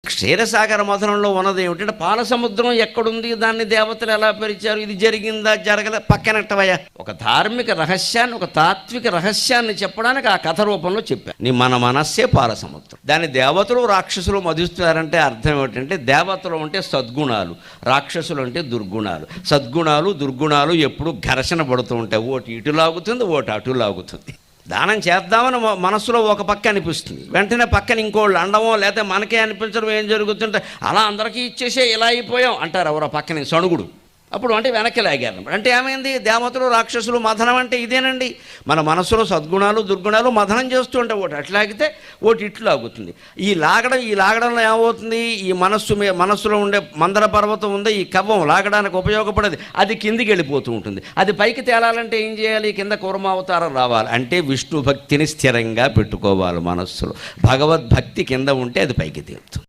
క్షీరసాగర మథనంలో ఉన్నది ఏమిటంటే పాల సముద్రం ఎక్కడుంది, దాన్ని దేవతలు ఎలా పరిచారు, ఇది జరిగిందా జరగలే పక్కనట్టవయ్యా. ఒక ధార్మిక రహస్యాన్ని, ఒక తాత్విక రహస్యాన్ని చెప్పడానికి ఆ కథ రూపంలో చెప్పారు. మన మనస్సే పాల సముద్రం. దాన్ని దేవతలు రాక్షసులు మధిస్తున్నారంటే అర్థం ఏమిటంటే, దేవతలు అంటే సద్గుణాలు, రాక్షసులు అంటే దుర్గుణాలు. సద్గుణాలు దుర్గుణాలు ఎప్పుడు ఘర్షణ పడుతూ ఉంటాయి. ఓటి ఇటు లాగుతుంది, ఓటి అటు లాగుతుంది. దానం చేద్దామని మనసులో ఒక పక్క అనిపిస్తుంది, వెంటనే పక్కన ఇంకోళ్ళు అండమో లేకపోతే మనకే అనిపించడం ఏం జరుగుతుంటే, అలా అందరికీ ఇచ్చేసే ఇలా అయిపోయాం అంటారు ఎవరో పక్కన సణుగుడు. అప్పుడు అంటే వెనక్కి లాగారు. అంటే ఏమైంది, దేవతలు రాక్షసులు మథనం అంటే ఇదేనండి. మన మనసులో సద్గుణాలు దుర్గుణాలు మథనం చేస్తూ ఉంటే ఒకటి అట్లాగితే ఒకటి ఇట్లు లాగుతుంది. ఈ లాగడంలో ఏమవుతుంది, ఈ మనస్సులో ఉండే మందర పర్వతం ఉందే, ఈ కవ్వం లాగడానికి ఉపయోగపడేది అది కిందికి వెళ్ళిపోతూ ఉంటుంది. అది పైకి తేలాలంటే ఏం చేయాలి, కింద కూర్మావతారం రావాలి. అంటే విష్ణు భక్తిని స్థిరంగా పెట్టుకోవాలి మనస్సులో. భగవద్భక్తి కింద ఉంటే అది పైకి తేలుతుంది.